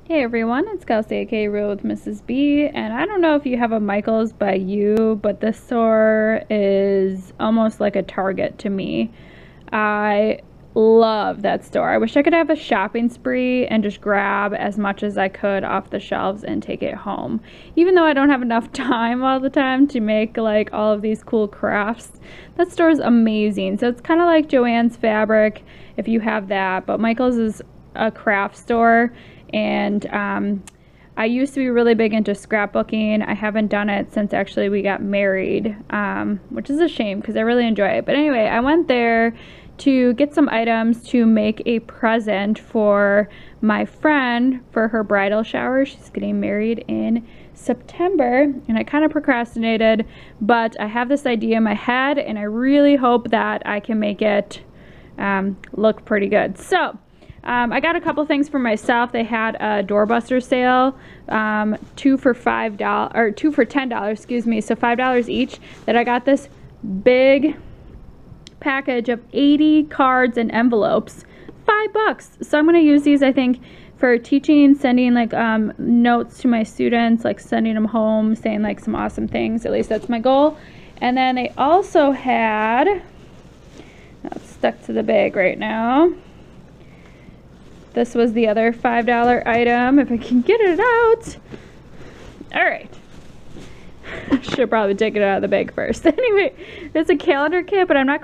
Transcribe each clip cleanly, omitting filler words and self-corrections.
Hey everyone, it's Kelsey aka Real with Mrs. B, and I don't know if you have a Michaels by you, but this store is almost like a Target to me. I love that store. I wish I could have a shopping spree and just grab as much as I could off the shelves and take it home. Even though I don't have enough time all the time to make like all of these cool crafts, that store is amazing. So it's kind of like Joann's Fabric if you have that, but Michaels is a craft store. And I used to be really big into scrapbooking. I haven't done it since actually we got married, which is a shame because I really enjoy it. But anyway, I went there to get some items to make a present for my friend for her bridal shower. She's getting married in September, and I kind of procrastinated, but I have this idea in my head and I really hope that I can make it look pretty good. So I got a couple things for myself. They had a doorbuster sale, 2 for $5 or 2 for $10, excuse me, so $5 each. That I got this big package of 80 cards and envelopes, $5. So I'm going to use these, I think, for teaching, sending like notes to my students, like sending them home, saying like some awesome things. At least that's my goal. And then they also had, it's stuck to the bag right now. This was the other $5 item, if I can get it out. All right. Should probably take it out of the bag first. Anyway, it's a calendar kit, but I'm not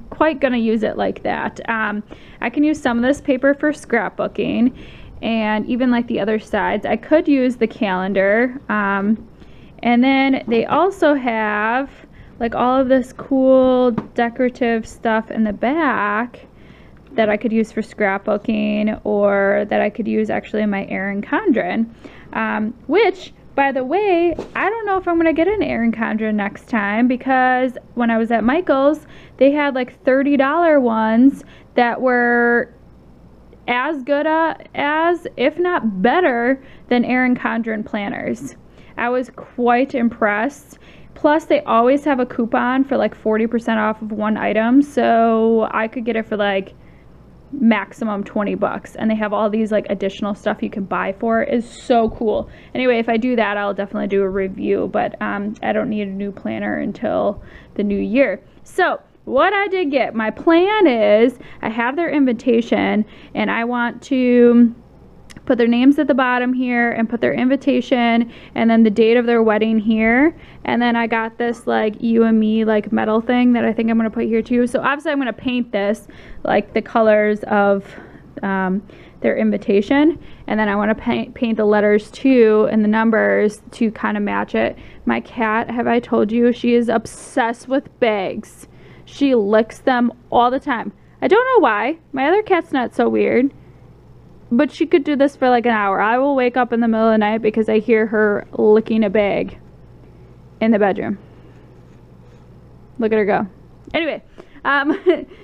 quite gonna use it like that. I can use some of this paper for scrapbooking, and even like the other sides. I could use the calendar. And then they also have like all of this cool decorative stuff in the back that I could use for scrapbooking, or that I could use actually in my Erin Condren, which, by the way, I don't know if I'm going to get an Erin Condren next time, because when I was at Michael's, they had like $30 ones that were as good as, if not better, than Erin Condren planners. I was quite impressed. Plus, they always have a coupon for like 40% off of one item, so I could get it for like maximum $20, and they have all these like additional stuff you can buy for it. Is so cool. Anyway, if I do that, I'll definitely do a review, but I don't need a new planner until the new year. So what I did get, my plan is I have their invitation, and I want to put their names at the bottom here and put their invitation and then the date of their wedding here. And then I got this like you and me like metal thing that I think I'm going to put here too. So obviously I'm going to paint this like the colors of their invitation, and then I want to paint the letters too and the numbers to kind of match it. My cat, have I told you, she is obsessed with bags. She licks them all the time. I don't know why. My other cat's not so weird, but she could do this for like an hour. I will wake up in the middle of the night because I hear her licking a bag in the bedroom. Look at her go. Anyway,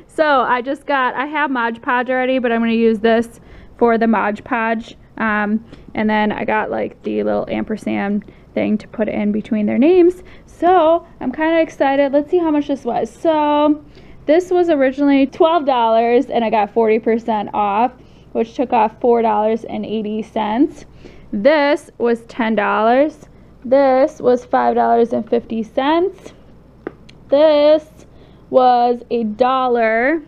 so I have Mod Podge already, but I'm going to use this for the Mod Podge. And then I got like the little ampersand thing to put in between their names. So I'm kind of excited. Let's see how much this was. So this was originally $12 and I got 40% off, which took off $4.80. This was $10. This was $5.50. This was $1.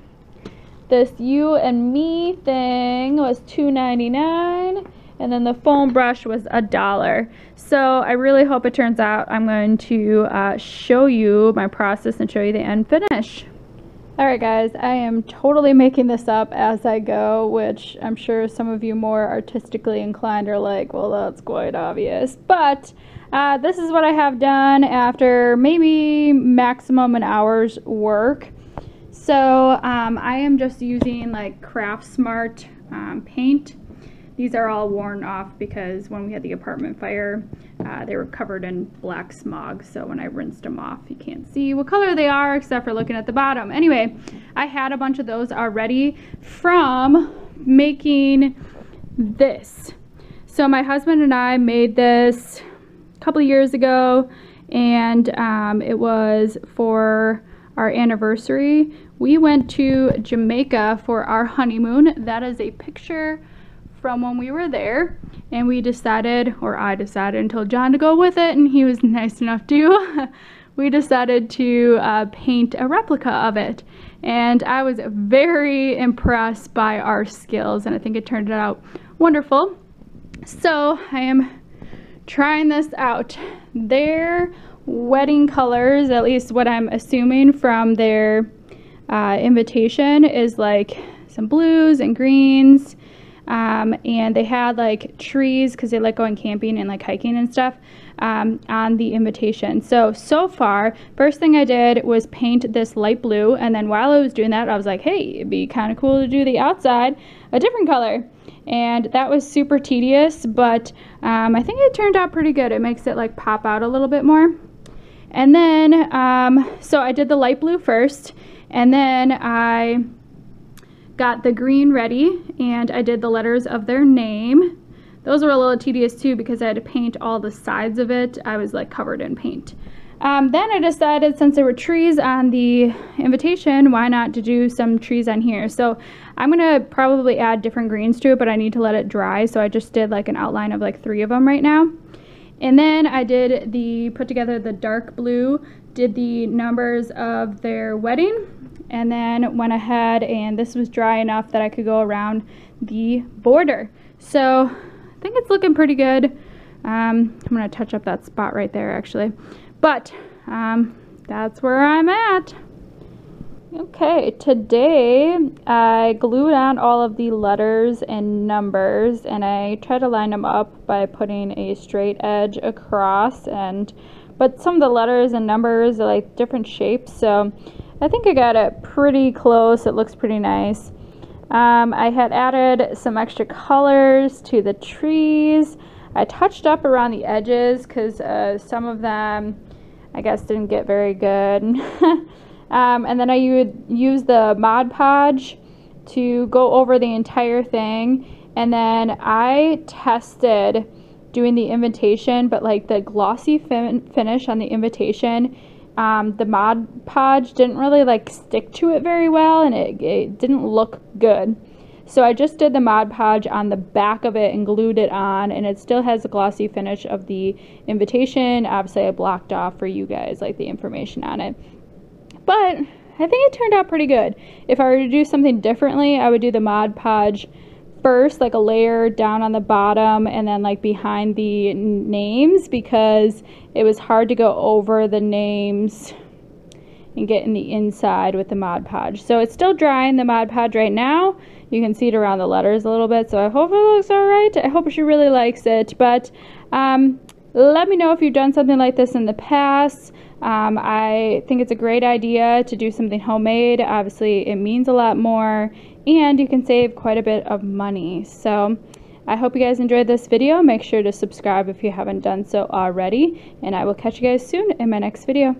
This you and me thing was $2.99. And then the foam brush was $1. So I really hope it turns out. I'm going to show you my process and show you the end finish. Alright guys, I am totally making this up as I go, which I'm sure some of you more artistically inclined are like, well, that's quite obvious. But this is what I have done after maybe maximum an hour's work. So I am just using like Craft Smart paint. These are all worn off because when we had the apartment fire, they were covered in black smog. So when I rinsed them off, you can't see what color they are except for looking at the bottom. Anyway, I had a bunch of those already from making this. So my husband and I made this a couple of years ago, and it was for our anniversary. We went to Jamaica for our honeymoon. That is a picture from when we were there, and we decided, or I decided and told John to go with it, and he was nice enough to. We decided to paint a replica of it, and I was very impressed by our skills, and I think it turned out wonderful. So I am trying this out. Their wedding colors, at least what I'm assuming from their invitation, is like some blues and greens, and they had like trees because they like going camping and like hiking and stuff on the invitation. So far, first thing I did was paint this light blue, and then while I was doing that, I was like, hey, it'd be kind of cool to do the outside a different color. And that was super tedious, but I think it turned out pretty good. It makes it like pop out a little bit more. And then, so I did the light blue first, and then I got the green ready, and I did the letters of their name. Those were a little tedious too because I had to paint all the sides of it. I was like covered in paint. Then I decided, since there were trees on the invitation, why not to do some trees on here. So I'm gonna probably add different greens to it, but I need to let it dry. So I just did like an outline of like 3 of them right now. And then I did put together the dark blue, did the numbers of their wedding, and then went ahead, and this was dry enough that I could go around the border. So I think it's looking pretty good. I'm gonna touch up that spot right there actually. But that's where I'm at. Okay, today I glued on all of the letters and numbers, and I tried to line them up by putting a straight edge across, but some of the letters and numbers are like different shapes, so I think I got it pretty close. It looks pretty nice. I had added some extra colors to the trees. I touched up around the edges because some of them I guess didn't get very good. And then I would use the Mod Podge to go over the entire thing, and then I tested doing the invitation, but like the glossy finish on the invitation, the Mod Podge didn't really like stick to it very well, and it didn't look good. So I just did the Mod Podge on the back of it and glued it on, and it still has the glossy finish of the invitation. Obviously I blocked off for you guys like the information on it, but I think it turned out pretty good. If I were to do something differently, I would do the Mod Podge first, like a layer down on the bottom and then like behind the names, because it was hard to go over the names and get in the inside with the Mod Podge. So it's still drying the Mod Podge right now. You can see it around the letters a little bit, so I hope it looks all right. I hope she really likes it, but let me know if you've done something like this in the past. I think it's a great idea to do something homemade. Obviously, it means a lot more, and you can save quite a bit of money. So I hope you guys enjoyed this video. Make sure to subscribe if you haven't done so already, and I will catch you guys soon in my next video.